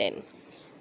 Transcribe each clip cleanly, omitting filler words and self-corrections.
10।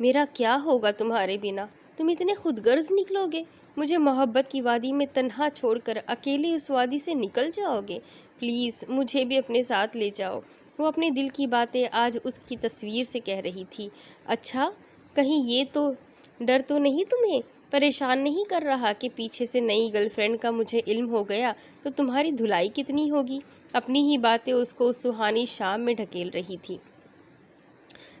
میرا کیا ہوگا تمہارے بنا؟ تم اتنے خود غرض نکلو گے؟ مجھے محبت کی وادی میں تنہا چھوڑ کر اکیلے اس وادی سے نکل جاؤ گے؟ پلیز مجھے بھی اپنے ساتھ لے جاؤ۔ وہ اپنے دل کی باتیں آج اس کی تصویر سے کہہ رہی تھی۔ اچھا، کہیں یہ تو ڈر تو نہیں تمہیں پریشان نہیں کر رہا کہ پیچھے سے نئی گرل فرینڈ کا مجھے علم ہو گیا تو تمہاری دھلائی کتنی ہوگی؟ اپنی ہی باتیں اس کو اس سہانی شام میں ڈھکیل رہی تھی۔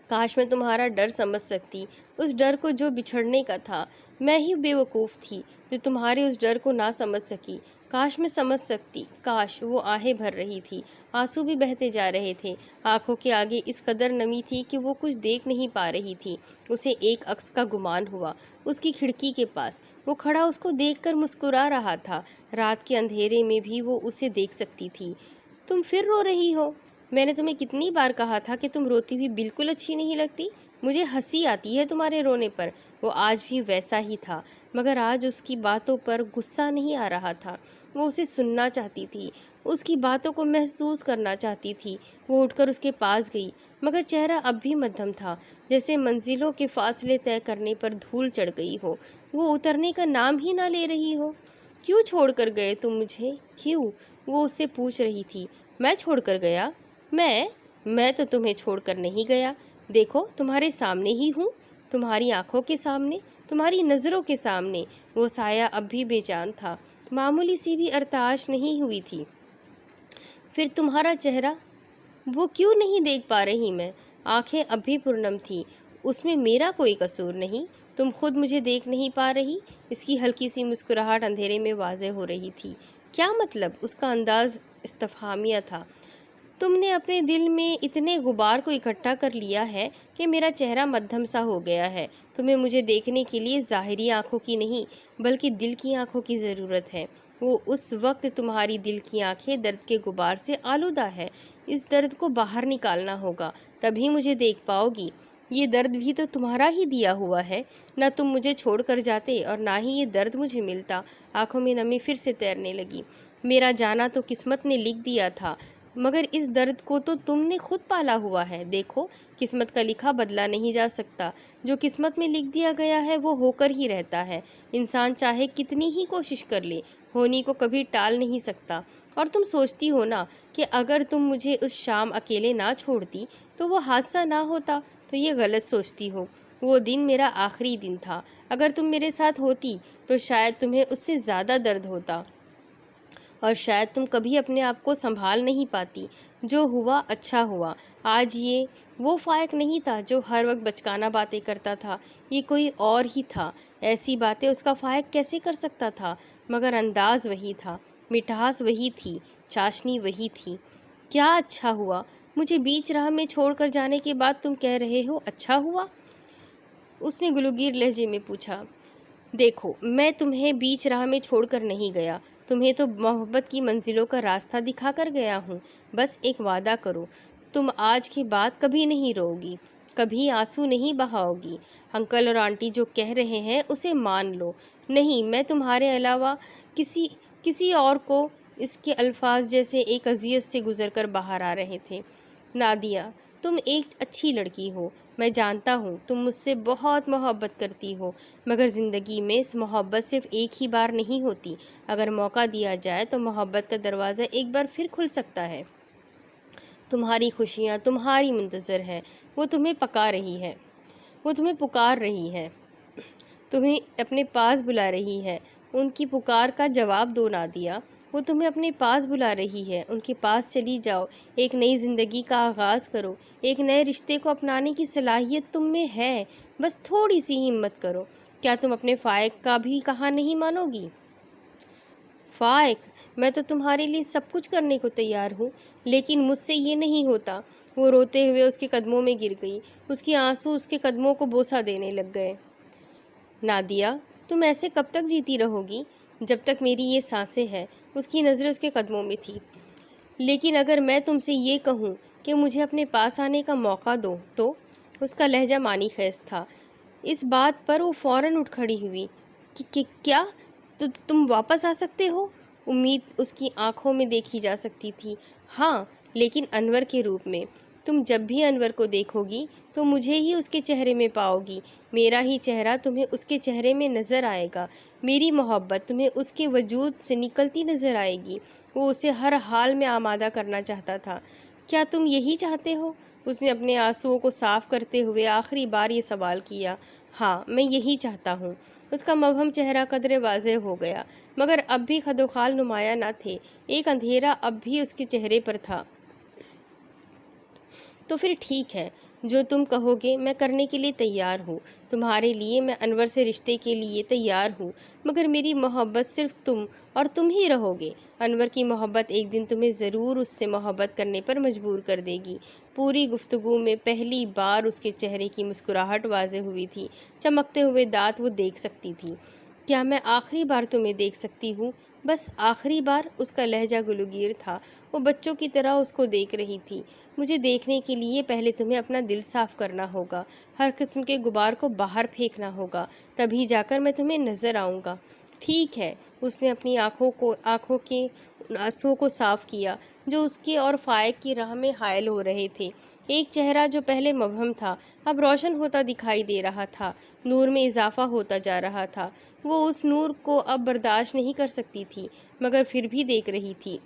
کاش میں تمہارا ڈر سمجھ سکتی، اس ڈر کو جو بچھڑنے کا تھا۔ میں ہی بے وقوف تھی جو تمہارے اس ڈر کو نہ سمجھ سکی۔ کاش میں سمجھ سکتی، کاش۔ وہ آہیں بھر رہی تھی، آنسو بھی بہتے جا رہے تھے۔ آنکھوں کے آگے اس قدر نمی تھی کہ وہ کچھ دیکھ نہیں پا رہی تھی۔ اسے ایک عکس کا گمان ہوا، اس کی کھڑکی کے پاس۔ وہ کھڑا اس کو دیکھ کر مسکرا رہا تھا۔ رات کے اندھیرے میں بھی وہ اسے دیکھ سکتی تھی۔ تم پھر رو رہی ہو؟ میں نے تمہیں کتنی بار کہا تھا کہ تم روتی ہوئی بالکل اچھی نہیں لگتی۔ مجھے ہنسی آتی ہے تمہارے رونے پر۔ وہ آج بھی ویسا ہی تھا، مگر آج اس کی باتوں پر غصہ نہیں آ رہا تھا۔ وہ اسے سننا چاہتی تھی، اس کی باتوں کو محسوس کرنا چاہتی تھی۔ وہ اٹھ کر اس کے پاس گئی، مگر چہرہ اب بھی مدھم تھا، جیسے منزلوں کے فاصلے طے کرنے پر دھول چڑھ گئی ہو۔ وہ اترنے کا نام ہی نہ لے رہی ہو۔ کیوں چھوڑ کر گئے تم مجھے؟ کیوں؟ وہ اس سے پوچھ رہی تھی۔ میں چھوڑ کر گیا؟ میں تو تمہیں چھوڑ کر نہیں گیا۔ دیکھو تمہارے سامنے ہی ہوں، تمہاری آنکھوں کے سامنے، تمہاری نظروں کے سامنے۔ وہ سایہ اب بھی بے جان تھا، معمولی سی بھی ارتعاش نہیں ہوئی تھی۔ پھر تمہارا چہرہ، وہ کیوں نہیں دیکھ پا رہی میں؟ آنکھیں اب بھی پرنم تھی۔ اس میں میرا کوئی قصور نہیں، تم خود مجھے دیکھ نہیں پا رہی؟ اس کی ہلکی سی مسکراہٹ اندھیرے میں واضح ہو رہی تھی۔ کیا مطلب؟ اس کا انداز استفہامیہ تھا۔ تم نے اپنے دل میں اتنے غبار کو اکٹھا کر لیا ہے کہ میرا چہرہ مدھم سا ہو گیا ہے۔ تمہیں مجھے دیکھنے کے لیے ظاہری آنکھوں کی نہیں بلکہ دل کی آنکھوں کی ضرورت ہے۔ وہ اس وقت تمہاری دل کی آنکھیں درد کے غبار سے آلودہ ہے۔ اس درد کو باہر نکالنا ہوگا، تبھی مجھے دیکھ پاؤ گی۔ یہ درد بھی تو تمہارا ہی دیا ہوا ہے، نہ تم مجھے چھوڑ کر جاتے اور نہ ہی یہ درد مجھے ملتا۔ آنکھوں میں نمی پھر سے تیرنے لگی۔ میرا جانا تو قسمت نے لکھ دیا تھا، مگر اس درد کو تو تم نے خود پالا ہوا ہے۔ دیکھو، قسمت کا لکھا بدلا نہیں جا سکتا۔ جو قسمت میں لکھ دیا گیا ہے وہ ہو کر ہی رہتا ہے۔ انسان چاہے کتنی ہی کوشش کر لے، ہونے کو کبھی ٹال نہیں سکتا۔ اور تم سوچتی ہو نا کہ اگر تم مجھے اس شام اکیلے نہ چھوڑتی تو وہ حادثہ نہ ہوتا، تو یہ غلط سوچتی ہو۔ وہ دن میرا آخری دن تھا۔ اگر تم میرے ساتھ ہوتی تو شاید تمہیں اس سے زیادہ درد ہوتا، اور شاید تم کبھی اپنے آپ کو سنبھال نہیں پاتی۔ جو ہوا اچھا ہوا۔ آج یہ وہ فائق نہیں تھا جو ہر وقت بچکانہ باتیں کرتا تھا، یہ کوئی اور ہی تھا۔ ایسی باتیں اس کا فائق کیسے کر سکتا تھا؟ مگر انداز وہی تھا، مٹھاس وہی تھی، چاشنی وہی تھی۔ کیا اچھا ہوا؟ مجھے بیچ راہ میں چھوڑ کر جانے کے بعد تم کہہ رہے ہو اچھا ہوا؟ اس نے گلوگیر لہجے میں پوچھا۔ دیکھو، میں تمہیں بیچ راہ میں چھوڑ کر نہیں گیا، تمہیں تو محبت کی منزلوں کا راستہ دکھا کر گیا ہوں۔ بس ایک وعدہ کرو، تم آج کے بعد کبھی نہیں رو گی، کبھی آنسو نہیں بہاؤ گی۔ انکل اور آنٹی جو کہہ رہے ہیں اسے مان لو۔ نہیں، میں تمہارے علاوہ کسی اور کو۔ اس کے الفاظ جیسے ایک اذیت سے گزر کر باہر آ رہے تھے۔ نادیہ، تم ایک اچھی لڑکی ہو، میں جانتا ہوں تم مجھ سے بہت محبت کرتی ہو، مگر زندگی میں محبت صرف ایک ہی بار نہیں ہوتی۔ اگر موقع دیا جائے تو محبت کا دروازہ ایک بار پھر کھل سکتا ہے۔ تمہاری خوشیاں تمہاری منتظر ہے، وہ تمہیں پکار رہی ہے، وہ تمہیں پکار رہی ہے، تمہیں اپنے پاس بلا رہی ہے۔ ان کی پکار کا جواب دو نادیہ، وہ تمہیں اپنے پاس بلا رہی ہے۔ ان کے پاس چلی جاؤ، ایک نئی زندگی کا آغاز کرو۔ ایک نئے رشتے کو اپنانے کی صلاحیت تم میں ہے، بس تھوڑی سی ہمت کرو۔ کیا تم اپنے فائق کا بھی کہا نہیں مانو گی؟ فائق، میں تو تمہارے لیے سب کچھ کرنے کو تیار ہوں، لیکن مجھ سے یہ نہیں ہوتا۔ وہ روتے ہوئے اس کے قدموں میں گر گئی، اس کے آنسو اس کے قدموں کو بوسہ دینے لگ گئے۔ نادیہ، تم ایسے کب تک جیتی رہو گی؟ جب تک میری یہ سانسیں ہیں۔ اس کی نظریں اس کے قدموں میں تھی۔ لیکن اگر میں تم سے یہ کہوں کہ مجھے اپنے پاس آنے کا موقع دو تو؟ اس کا لہجہ معنی خیز تھا۔ اس بات پر وہ فوراً اٹھ کھڑی ہوئی۔ کیا تم واپس آ سکتے ہو؟ امید اس کی آنکھوں میں دیکھی جا سکتی تھی۔ ہاں، لیکن انور کے روپ میں۔ تم جب بھی انور کو دیکھو گی تو مجھے ہی اس کے چہرے میں پاؤ گی، میرا ہی چہرہ تمہیں اس کے چہرے میں نظر آئے گا، میری محبت تمہیں اس کے وجود سے نکلتی نظر آئے گی۔ وہ اسے ہر حال میں آمادہ کرنا چاہتا تھا۔ کیا تم یہی چاہتے ہو؟ اس نے اپنے آنسوؤں کو صاف کرتے ہوئے آخری بار یہ سوال کیا۔ ہاں، میں یہی چاہتا ہوں۔ اس کا مبہم چہرہ قدرے واضح ہو گیا، مگر اب بھی خد و خال نمایاں نہ تھے، ایک اندھیرا اب بھی اس کے چہرے پر تھا۔ تو پھر ٹھیک ہے، جو تم کہو گے میں کرنے کے لیے تیار ہوں۔ تمہارے لیے میں انور سے رشتے کے لیے تیار ہوں، مگر میری محبت صرف تم اور تم ہی رہو گے۔ انور کی محبت ایک دن تمہیں ضرور اس سے محبت کرنے پر مجبور کر دے گی۔ پوری گفتگو میں پہلی بار اس کے چہرے کی مسکراہٹ واضح ہوئی تھی، چمکتے ہوئے دانت وہ دیکھ سکتی تھی۔ کیا میں آخری بار تمہیں دیکھ سکتی ہوں؟ بس آخری بار؟ اس کا لہجہ گلوگیر تھا، وہ بچوں کی طرح اس کو دیکھ رہی تھی۔ مجھے دیکھنے کے لیے پہلے تمہیں اپنا دل صاف کرنا ہوگا، ہر قسم کے غبار کو باہر پھینکنا ہوگا، تبھی جا کر میں تمہیں نظر آؤں گا۔ ٹھیک ہے۔ اس نے اپنی آنکھوں کے آنسوؤں کو صاف کیا جو اس کے اور فائق کی راہ میں حائل ہو رہے تھے۔ ایک چہرہ جو پہلے مبہم تھا اب روشن ہوتا دکھائی دے رہا تھا، نور میں اضافہ ہوتا جا رہا تھا۔ وہ اس نور کو اب برداشت نہیں کر سکتی تھی، مگر پھر بھی دیکھ رہی تھی۔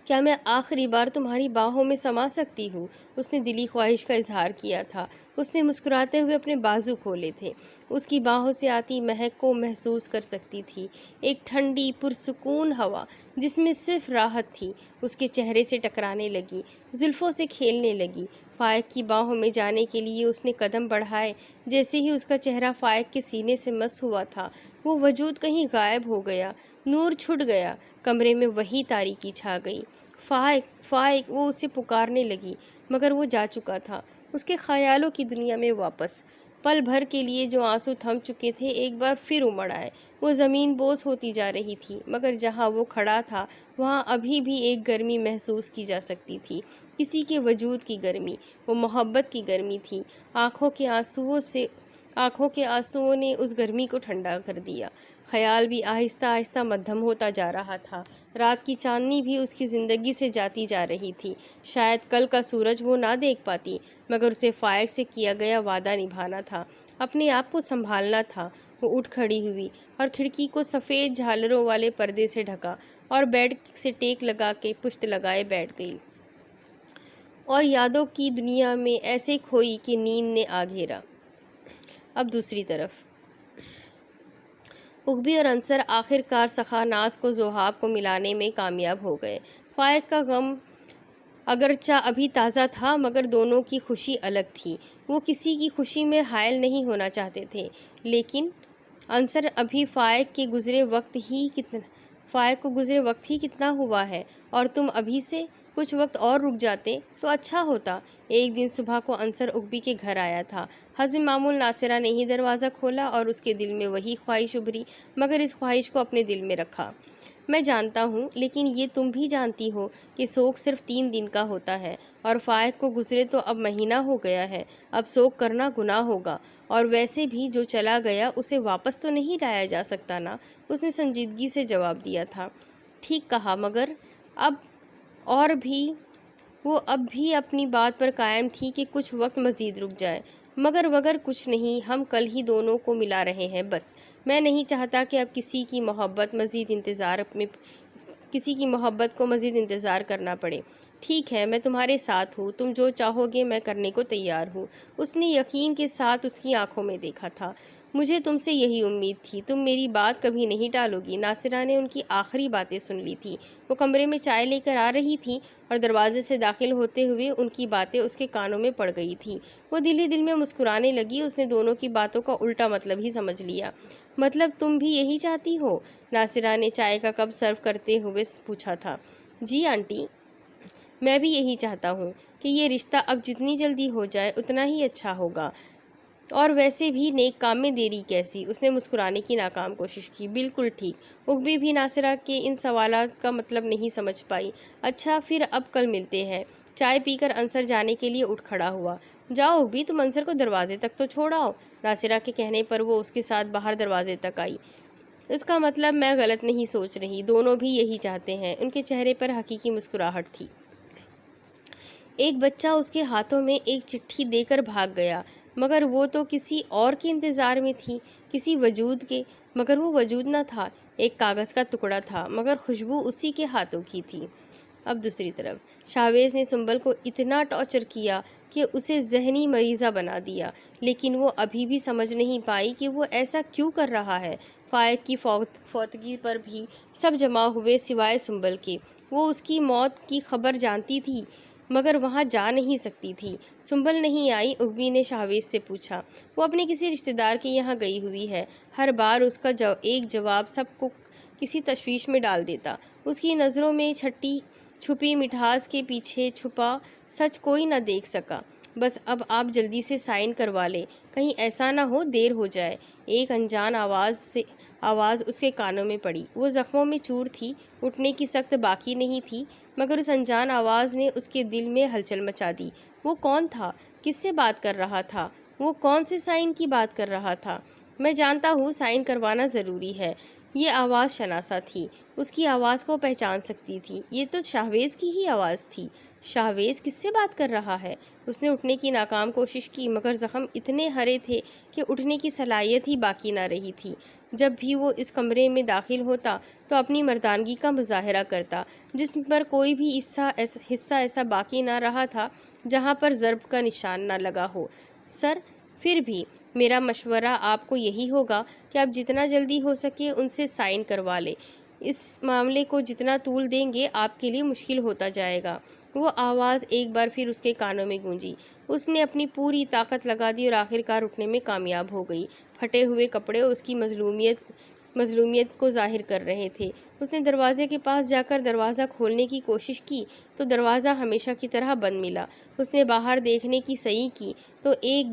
کیا میں آخری بار تمہاری باہوں میں سما سکتی ہوں؟ اس نے دلی خواہش کا اظہار کیا تھا۔ اس نے مسکراتے ہوئے اپنے بازو کھولے تھے، اس کی باہوں سے آتی مہک کو محسوس کر سکتی تھی، ایک ٹھنڈی پرسکون ہوا جس میں صرف راحت تھی، اس کے چہرے سے ٹکرانے لگی، زلفوں سے کھیلنے لگی۔ فائق کی باہوں میں جانے کے لیے اس نے قدم بڑھائے، جیسے ہی اس کا چہرہ فائق کے سینے سے مس ہوا تھا وہ وجود کہیں غائب ہو گیا، نور چھٹ گیا، کمرے میں وہی تاریکی چھا گئی۔ فائق، فائق، وہ اسے پکارنے لگی، مگر وہ جا چکا تھا اس کے خیالوں کی دنیا میں واپس۔ پل بھر کے لیے جو آنسو تھم چکے تھے ایک بار پھر امڑ آئے۔ وہ زمین بوس ہوتی جا رہی تھی، مگر جہاں وہ کھڑا تھا وہاں ابھی بھی ایک گرمی محسوس کی جا سکتی تھی، کسی کے وجود کی گرمی، وہ محبت کی گرمی تھی۔ آنکھوں کے آنسوؤں نے اس گرمی کو ٹھنڈا کر دیا۔ خیال بھی آہستہ آہستہ مدھم ہوتا جا رہا تھا، رات کی چاندنی بھی اس کی زندگی سے جاتی جا رہی تھی۔ شاید کل کا سورج وہ نہ دیکھ پاتی، مگر اسے فائق سے کیا گیا وعدہ نبھانا تھا، اپنے آپ کو سنبھالنا تھا۔ وہ اٹھ کھڑی ہوئی اور کھڑکی کو سفید جھالروں والے پردے سے ڈھکا اور بیڈ سے ٹیک لگا کے پشت لگائے بیٹھ گئی، اور یادوں کی دنیا میں ایسے کھوئی کہ نیند نے آ گھیرا۔ اب دوسری طرف اغبی اور انصر آخر کار سخا ناز کو ذوحاب کو ملانے میں کامیاب ہو گئے۔ فائق کا غم اگرچہ ابھی تازہ تھا، مگر دونوں کی خوشی الگ تھی۔ وہ کسی کی خوشی میں حائل نہیں ہونا چاہتے تھے، لیکن انصر ابھی فائق کو گزرے وقت ہی کتنا ہوا ہے، اور تم ابھی سے کچھ وقت اور رک جاتے تو اچھا ہوتا۔ ایک دن صبح کو انصر اغبی کے گھر آیا تھا۔ حسب معمول ناصرہ نے ہی دروازہ کھولا اور اس کے دل میں وہی خواہش ابھری، مگر اس خواہش کو اپنے دل میں رکھا۔ میں جانتا ہوں، لیکن یہ تم بھی جانتی ہو کہ سوگ صرف 3 دن کا ہوتا ہے، اور فائق کو گزرے تو اب مہینہ ہو گیا ہے۔ اب سوگ کرنا گناہ ہوگا، اور ویسے بھی جو چلا گیا اسے واپس تو نہیں لایا جا سکتا نا؟ اس نے سنجیدگی سے جواب دیا تھا۔ ٹھیک کہا، مگر وہ اب بھی اپنی بات پر قائم تھی کہ کچھ وقت مزید رک جائے۔ مگر وگر کچھ نہیں، ہم کل ہی دونوں کو ملا رہے ہیں بس۔ میں نہیں چاہتا کہ اب کسی کی محبت کو مزید انتظار کرنا پڑے۔ ٹھیک ہے، میں تمہارے ساتھ ہوں، تم جو چاہو گے میں کرنے کو تیار ہوں۔ اس نے یقین کے ساتھ اس کی آنکھوں میں دیکھا تھا۔ مجھے تم سے یہی امید تھی، تم میری بات کبھی نہیں ٹالو گی۔ ناصرہ نے ان کی آخری باتیں سن لی تھی، وہ کمرے میں چائے لے کر آ رہی تھی، اور دروازے سے داخل ہوتے ہوئے ان کی باتیں اس کے کانوں میں پڑ گئی تھیں۔ وہ دل ہی دل میں مسکرانے لگی، اس نے دونوں کی باتوں کا الٹا مطلب ہی سمجھ لیا۔ مطلب تم بھی یہی چاہتی ہو؟ ناصرہ نے چائے کا کپ سرو کرتے ہوئے پوچھا تھا۔ جی آنٹی، میں بھی یہی چاہتا ہوں کہ یہ رشتہ اب جتنی جلدی ہو جائے اتنا ہی اچھا ہوگا، اور ویسے بھی نیک کام میں دیری کیسی؟ اس نے مسکرانے کی ناکام کوشش کی۔ بالکل ٹھیک۔ اغبی بھی ناصرہ کے ان سوالات کا مطلب نہیں سمجھ پائی۔ اچھا، پھر اب کل ملتے ہیں۔ چائے پی کر انصر جانے کے لیے اٹھ کھڑا ہوا۔ جاؤ اغبی، تم انصر کو دروازے تک تو چھوڑ آؤ۔ ناصرہ کے کہنے پر وہ اس کے ساتھ باہر دروازے تک آئی۔ اس کا مطلب میں غلط نہیں سوچ رہی، دونوں بھی یہی چاہتے ہیں۔ ان کے چہرے پر حقیقی مسکراہٹ تھی۔ ایک بچہ اس کے ہاتھوں میں ایک چٹھی دے کر بھاگ گیا، مگر وہ تو کسی اور کے انتظار میں تھی، کسی وجود کے، مگر وہ وجود نہ تھا، ایک کاغذ کا ٹکڑا تھا، مگر خوشبو اسی کے ہاتھوں کی تھی۔ اب دوسری طرف شاہویز نے سنبل کو اتنا ٹارچر کیا کہ اسے ذہنی مریضہ بنا دیا، لیکن وہ ابھی بھی سمجھ نہیں پائی کہ وہ ایسا کیوں کر رہا ہے۔ فائق کی فوتگی پر بھی سب جمع ہوئے سوائے سنبل کے۔ وہ اس کی موت کی خبر جانتی تھی، مگر وہاں جا نہیں سکتی تھی۔ سنبل نہیں آئی؟ اغبی نے شاہویز سے پوچھا۔ وہ اپنے کسی رشتہ دار کے یہاں گئی ہوئی ہے۔ ہر بار اس کا ایک جواب سب کو کسی تشویش میں ڈال دیتا۔ اس کی نظروں میں چھپی مٹھاس کے پیچھے چھپا سچ کوئی نہ دیکھ سکا۔ بس اب آپ جلدی سے سائن کروا لیں، کہیں ایسا نہ ہو دیر ہو جائے۔ ایک انجان آواز اس کے کانوں میں پڑی۔ وہ زخموں میں چور تھی، اٹھنے کی سخت باقی نہیں تھی، مگر اس انجان آواز نے اس کے دل میں ہلچل مچا دی۔ وہ کون تھا؟ کس سے بات کر رہا تھا؟ وہ کون سے سائن کی بات کر رہا تھا؟ میں جانتا ہوں سائن کروانا ضروری ہے۔ یہ آواز شناسا تھی، اس کی آواز کو پہچان سکتی تھی۔ یہ تو شاہویز کی ہی آواز تھی۔ شاہویز کس سے بات کر رہا ہے؟ اس نے اٹھنے کی ناکام کوشش کی، مگر زخم اتنے ہرے تھے کہ اٹھنے کی صلاحیت ہی باقی نہ رہی تھی۔ جب بھی وہ اس کمرے میں داخل ہوتا تو اپنی مردانگی کا مظاہرہ کرتا۔ جسم پر کوئی بھی حصہ ایسا باقی نہ رہا تھا جہاں پر ضرب کا نشان نہ لگا ہو۔ سر، پھر بھی میرا مشورہ آپ کو یہی ہوگا کہ آپ جتنا جلدی ہو سکے ان سے سائن کروا لیں۔ اس معاملے کو جتنا طول دیں گے آپ کے لیے مشکل ہوتا جائے گا۔ وہ آواز ایک بار پھر اس کے کانوں میں گونجی۔ اس نے اپنی پوری طاقت لگا دی اور آخر کار اٹھنے میں کامیاب ہو گئی۔ پھٹے ہوئے کپڑے اس کی مظلومیت کو ظاہر کر رہے تھے۔ اس نے دروازے کے پاس جا کر دروازہ کھولنے کی کوشش کی تو دروازہ ہمیشہ کی طرح بند ملا۔ اس نے باہر دیکھنے کی سعی کی تو ایک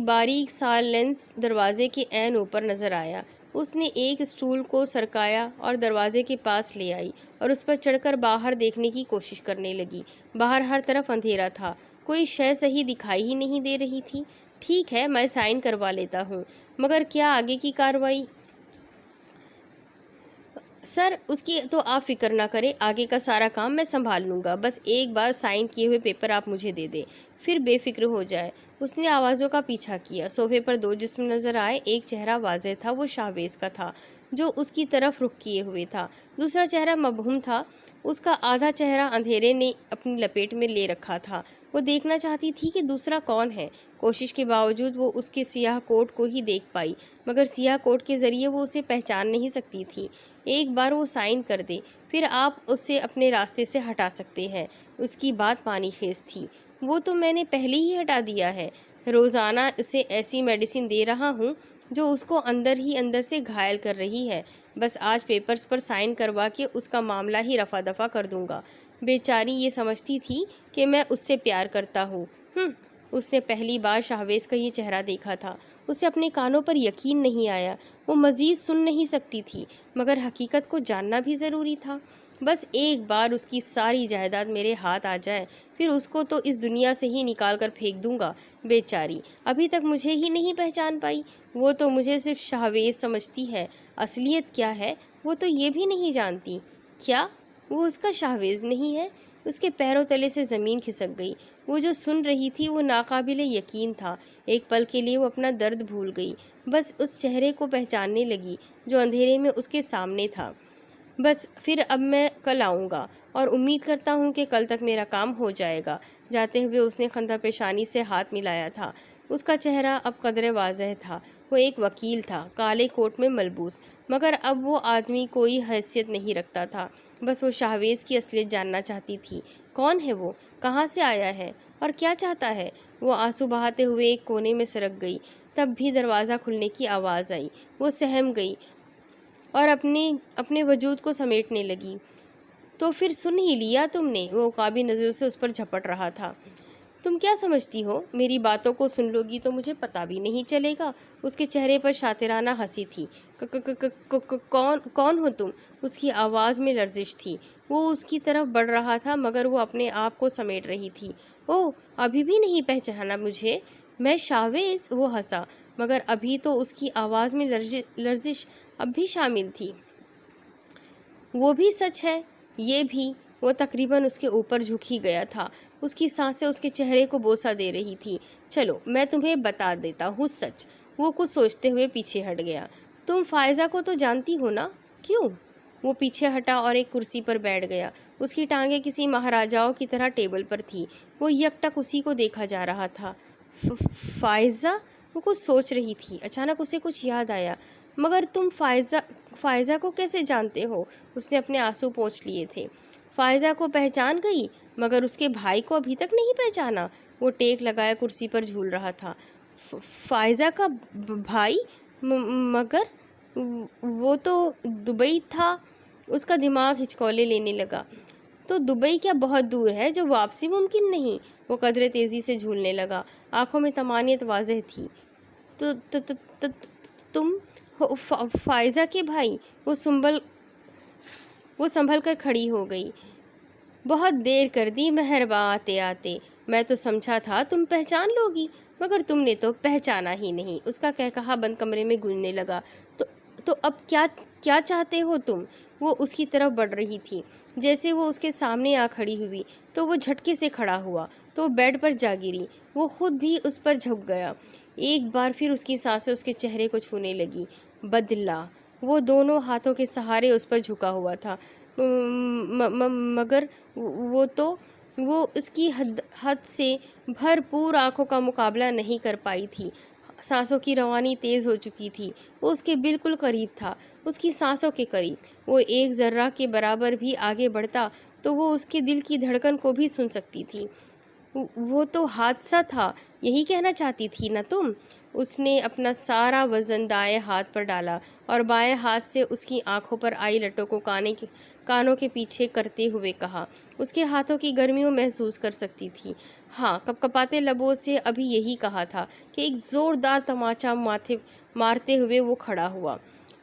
باریک سا لینس دروازے کے عین اوپر نظر آیا۔ اس نے ایک اسٹول کو سرکایا اور دروازے کے پاس لے آئی اور اس پر چڑھ کر باہر دیکھنے کی کوشش کرنے لگی۔ باہر ہر طرف اندھیرا تھا، کوئی شے صحیح دکھائی ہی نہیں دے رہی تھی۔ ٹھیک ہے، میں سائن کروا لیتا ہوں، مگر کیا آگے کی کارروائی؟ سر، اس کی تو آپ فکر نہ کریں، آگے کا سارا کام میں سنبھال لوں گا۔ بس ایک بار سائن کیے ہوئے پیپر آپ مجھے دے دیں، پھر بے فکر ہو جائے۔ اس نے آوازوں کا پیچھا کیا۔ صوفے پر دو جسم نظر آئے۔ ایک چہرہ واضح تھا، وہ شاہویز کا تھا جو اس کی طرف رخ کیے ہوئے تھا۔ دوسرا چہرہ مبہم تھا، اس کا آدھا چہرہ اندھیرے نے اپنی لپیٹ میں لے رکھا تھا۔ وہ دیکھنا چاہتی تھی کہ دوسرا کون ہے۔ کوشش کے باوجود وہ اس کے سیاہ کوٹ کو ہی دیکھ پائی، مگر سیاہ کوٹ کے ذریعے وہ اسے پہچان نہیں سکتی تھی۔ ایک بار وہ سائن کر دے، پھر آپ اسے اپنے راستے سے ہٹا سکتے ہیں۔ اس کی بات پانی خیز تھی۔ وہ تو میں نے پہلے ہی ہٹا دیا ہے۔ روزانہ اسے ایسی میڈیسن دے رہا ہوں جو اس کو اندر ہی اندر سے گھائل کر رہی ہے۔ بس آج پیپرز پر سائن کروا کے اس کا معاملہ ہی رفع دفع کر دوں گا۔ بیچاری یہ سمجھتی تھی کہ میں اس سے پیار کرتا ہوں۔ اس نے پہلی بار شاہویز کا یہ چہرہ دیکھا تھا۔ اسے اپنے کانوں پر یقین نہیں آیا۔ وہ مزید سن نہیں سکتی تھی، مگر حقیقت کو جاننا بھی ضروری تھا۔ بس ایک بار اس کی ساری جائیداد میرے ہاتھ آ جائے، پھر اس کو تو اس دنیا سے ہی نکال کر پھینک دوں گا۔ بیچاری ابھی تک مجھے ہی نہیں پہچان پائی۔ وہ تو مجھے صرف شاہویز سمجھتی ہے، اصلیت کیا ہے وہ تو یہ بھی نہیں جانتی۔ کیا وہ اس کا شاہویز نہیں ہے؟ اس کے پیروں تلے سے زمین کھسک گئی۔ وہ جو سن رہی تھی وہ ناقابل یقین تھا۔ ایک پل کے لیے وہ اپنا درد بھول گئی، بس اس چہرے کو پہچاننے لگی جو اندھیرے میں اس کے سامنے تھا۔ بس پھر اب میں کل آؤں گا اور امید کرتا ہوں کہ کل تک میرا کام ہو جائے گا۔ جاتے ہوئے اس نے خندہ پیشانی سے ہاتھ ملایا تھا۔ اس کا چہرہ اب قدرے واضح تھا۔ وہ ایک وکیل تھا، کالے کوٹ میں ملبوس، مگر اب وہ آدمی کوئی حیثیت نہیں رکھتا تھا۔ بس وہ شاہویز کی اصلیت جاننا چاہتی تھی۔ کون ہے وہ؟ کہاں سے آیا ہے اور کیا چاہتا ہے؟ وہ آنسو بہاتے ہوئے ایک کونے میں سرک گئی۔ تب بھی دروازہ کھلنے کی آواز آئی۔ وہ سہم گئی اور اپنے وجود کو سمیٹنے لگی۔ تو پھر سن ہی لیا تم نے؟ وہ عقابی نظروں سے اس پر جھپٹ رہا تھا۔ تم کیا سمجھتی ہو؟ میری باتوں کو سن لو گی تو مجھے پتہ بھی نہیں چلے گا۔ اس کے چہرے پر شاطرانہ ہنسی تھی۔ کون ہو تم؟ اس کی آواز میں لرزش تھی۔ وہ اس کی طرف بڑھ رہا تھا مگر وہ اپنے آپ کو سمیٹ رہی تھی۔ اوہ، ابھی بھی نہیں پہچانا مجھے؟ میں شاہویز؟ وہ ہنسا، مگر ابھی تو اس کی آواز میں لرزش اب بھی شامل تھی۔ وہ بھی سچ ہے، یہ بھی۔ وہ تقریباً اس کے اوپر جھک ہی گیا تھا۔ اس کی سانسیں اس کے چہرے کو بوسہ دے رہی تھی۔ چلو میں تمہیں بتا دیتا ہوں سچ۔ وہ کچھ سوچتے ہوئے پیچھے ہٹ گیا۔ تم فائزہ کو تو جانتی ہو نا؟ کیوں؟ وہ پیچھے ہٹا اور ایک کرسی پر بیٹھ گیا۔ اس کی ٹانگیں کسی مہاراجاؤں کی طرح ٹیبل پر تھی۔ وہ یک ٹک اسی کو دیکھا جا رہا تھا۔ فائزہ؟ وہ کچھ سوچ رہی تھی۔ اچانک اسے کچھ یاد آیا۔ مگر تم فائزہ کو کیسے جانتے ہو؟ اس نے اپنے آنسو پونچھ لیے تھے۔ فائزہ کو پہچان گئی، مگر اس کے بھائی کو ابھی تک نہیں پہچانا؟ وہ ٹیک لگائے کرسی پر جھول رہا تھا۔ فائزہ کا بھائی؟ مگر وہ تو دبئی تھا۔ اس کا دماغ ہچکولے لینے لگا۔ تو دبئی کیا بہت دور ہے جو واپسی ممکن نہیں؟ وہ قدرے تیزی سے جھولنے لگا۔ آنکھوں میں طمانینت واضح تھی۔ تم فائزہ کے بھائی؟ وہ سنبھل کر کھڑی ہو گئی۔ بہت دیر کر دی مہرباں آتے آتے۔ میں تو سمجھا تھا تم پہچان لوگی، مگر تم نے تو پہچانا ہی نہیں۔ اس کا قہقہا بند کمرے میں گونجنے لگا۔ تو اب کیا چاہتے ہو تم؟ وہ اس کی طرف بڑھ رہی تھی۔ جیسے وہ اس کے سامنے آ کھڑی ہوئی تو وہ جھٹکے سے کھڑا ہوا تو بیڈ پر جا گری۔ وہ خود بھی اس پر جھک گیا۔ ایک بار پھر اس کی سانسیں اس کے چہرے کو چھونے لگی۔ بدلہ وہ دونوں ہاتھوں کے سہارے اس پر جھکا ہوا تھا، مگر وہ اس کی حد سے بھرپور آنکھوں کا مقابلہ نہیں کر پائی تھی۔ سانسوں کی روانی تیز ہو چکی تھی۔ وہ اس کے بالکل قریب تھا، اس کی سانسوں کے قریب۔ وہ ایک ذرہ کے برابر بھی آگے بڑھتا تو وہ اس کے دل کی دھڑکن کو بھی سن سکتی تھی۔ وہ تو حادثہ تھا، یہی کہنا چاہتی تھی نا تم؟ اس نے اپنا سارا وزن دائیں ہاتھ پر ڈالا اور بائیں ہاتھ سے اس کی آنکھوں پر آئی لٹوں کو کانوں کے پیچھے کرتے ہوئے کہا۔ اس کے ہاتھوں کی گرمیوں محسوس کر سکتی تھی۔ ہاں، کپکپاتے لبوں سے ابھی یہی کہا تھا کہ ایک زوردار تماچا مارتے ہوئے وہ کھڑا ہوا۔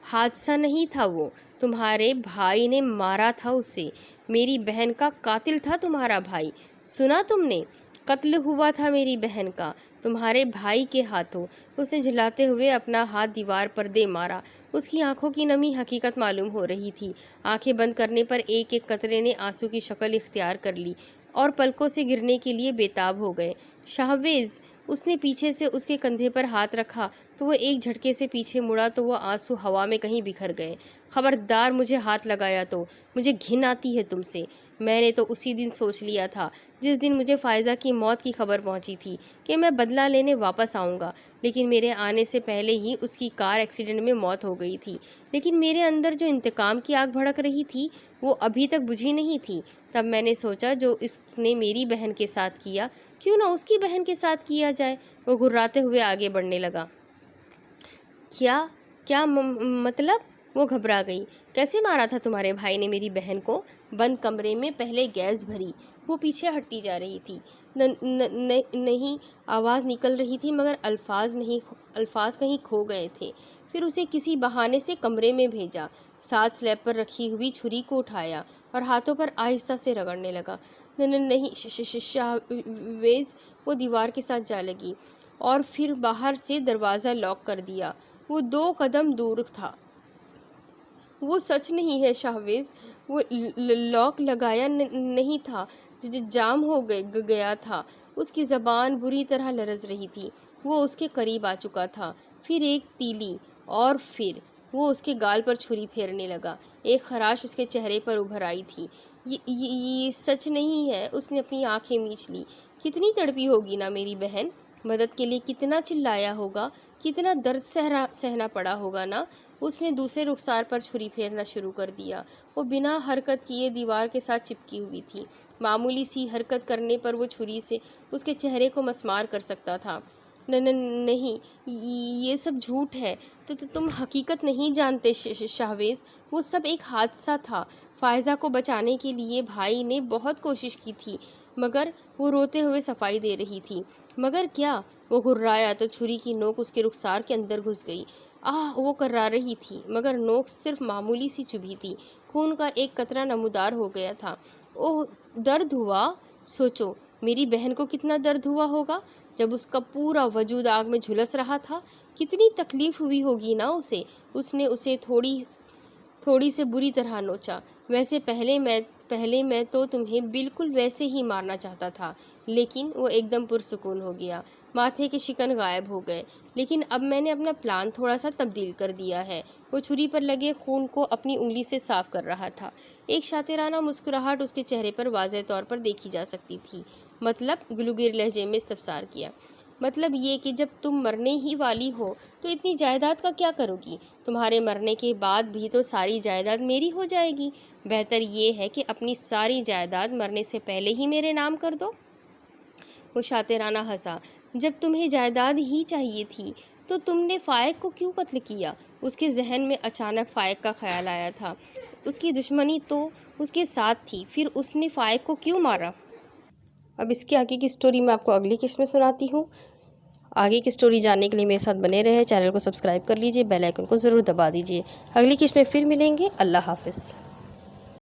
حادثہ نہیں تھا وہ، تمہارے بھائی نے مارا تھا اسے۔ میری بہن کا قاتل تھا تمہارا بھائی، سنا تم نے؟ قتل ہوا تھا میری بہن کا تمہارے بھائی کے ہاتھوں۔ اس نے جھلاتے ہوئے اپنا ہاتھ دیوار پر دے مارا۔ اس کی آنکھوں کی نمی حقیقت معلوم ہو رہی تھی۔ آنکھیں بند کرنے پر ایک ایک قطرے نے آنسو کی شکل اختیار کر لی اور پلکوں سے گرنے کے لیے بےتاب ہو گئے۔ شاہویز! اس نے پیچھے سے اس کے کندھے پر ہاتھ رکھا تو وہ ایک جھٹکے سے پیچھے مڑا تو وہ آنسو ہوا میں کہیں بکھر گئے۔ خبردار مجھے ہاتھ لگایا تو مجھے گھن آتی ہے تم سے۔ میں نے تو اسی دن سوچ لیا تھا جس دن مجھے فائزہ کی موت کی خبر پہنچی تھی کہ میں بدلہ لینے واپس آؤں گا، لیکن میرے آنے سے پہلے ہی اس کی کار ایکسیڈنٹ میں موت ہو گئی تھی۔ لیکن میرے اندر جو انتقام کی آگ بھڑک رہی تھی وہ ابھی تک بجھی نہیں تھی۔ تب میں نے سوچا جو اس نے میری بہن کے ساتھ کیا کیوں نہ اس کی بہن کے ساتھ کیا جائے۔ وہ گھراتے ہوئے آگے بڑھنے لگا۔ کیا مطلب؟ وہ گھبرا گئی۔ کیسے مارا تھا تمہارے بھائی نے میری بہن کو؟ بند کمرے میں پہلے گیس بھری۔ وہ پیچھے ہٹتی جا رہی تھی۔ نہیں، آواز نکل رہی تھی مگر الفاظ کہیں کھو گئے تھے۔ پھر اسے کسی بہانے سے کمرے میں بھیجا، ساتھ سلیب پر رکھی ہوئی چھری کو اٹھایا اور ہاتھوں پر آہستہ سے رگڑنے لگا۔ نہیں شاہویز! وہ دیوار کے ساتھ جا لگی اور پھر باہر سے دروازہ لاک کر دیا۔ وہ 2 قدم دور تھا۔ وہ سچ نہیں ہے شاہویز، وہ لاک لگایا نہیں تھا، جام ہو گیا تھا۔ اس کی زبان بری طرح لرز رہی تھی۔ وہ اس کے قریب آ چکا تھا، پھر ایک تیلی، اور پھر وہ اس کے گال پر چھری پھیرنے لگا۔ ایک خراش اس کے چہرے پر ابھر آئی تھی۔ یہ سچ نہیں ہے۔ اس نے اپنی آنکھیں میچ لی۔ کتنی تڑپی ہوگی نا میری بہن، مدد کے لیے کتنا چلایا ہوگا، کتنا درد سہنا پڑا ہوگا نا۔ اس نے دوسرے رخسار پر چھری پھیرنا شروع کر دیا۔ وہ بنا حرکت کیے دیوار کے ساتھ چپکی ہوئی تھی۔ معمولی سی حرکت کرنے پر وہ چھری سے اس کے چہرے کو مسمار کر سکتا تھا۔ نہیں، یہ سب جھوٹ ہے۔ تم حقیقت نہیں جانتے شاہویز، وہ سب ایک حادثہ تھا۔ فائزہ کو بچانے کے لیے بھائی نے بہت کوشش کی تھی، مگر وہ روتے ہوئے صفائی دے رہی تھی۔ مگر کیا؟ وہ گھرایا تو چھری کی نوک اس کے رخسار کے اندر گھس گئی۔ وہ کرا رہی تھی مگر نوک صرف معمولی سی چبھی تھی۔ خون کا ایک قطرہ نمودار ہو گیا تھا۔ اوہ، درد ہوا؟ سوچو میری بہن کو کتنا درد ہوا ہوگا جب اس کا پورا وجود آگ میں جھلس رہا تھا۔ کتنی تکلیف ہوئی ہوگی نا اسے۔ اس نے اسے تھوڑی سے بری طرح نوچا۔ ویسے پہلے میں تو تمہیں بالکل ویسے ہی مارنا چاہتا تھا، لیکن وہ ایک دم پرسکون ہو گیا، ماتھے کے شکن غائب ہو گئے۔ لیکن اب میں نے اپنا پلان تھوڑا سا تبدیل کر دیا ہے۔ وہ چھری پر لگے خون کو اپنی انگلی سے صاف کر رہا تھا۔ ایک شاطرانہ مسکراہٹ اس کے چہرے پر واضح طور پر دیکھی جا سکتی تھی۔ مطلب؟ گلوگیر لہجے میں استفسار کیا۔ مطلب یہ کہ جب تم مرنے ہی والی ہو تو اتنی جائیداد کا کیا کرو گی؟ تمہارے مرنے کے بعد بھی تو ساری جائیداد میری ہو جائے گی۔ بہتر یہ ہے کہ اپنی ساری جائیداد مرنے سے پہلے ہی میرے نام کر دو۔ وہ شاطرانہ ہنسا۔ جب تمہیں جائیداد ہی چاہیے تھی تو تم نے فائق کو کیوں قتل کیا؟ اس کے ذہن میں اچانک فائق کا خیال آیا تھا۔ اس کی دشمنی تو اس کے ساتھ تھی، پھر اس نے فائق کو کیوں مارا؟ اب اس کے آگے کی سٹوری میں آپ کو اگلی قسط میں سناتی ہوں۔ آگے کی سٹوری جاننے کے لیے میرے ساتھ بنے رہے، چینل کو سبسکرائب کر لیجئے، بیل آئیکن کو ضرور دبا دیجئے۔ اگلی قسط میں پھر ملیں گے۔ اللہ حافظ۔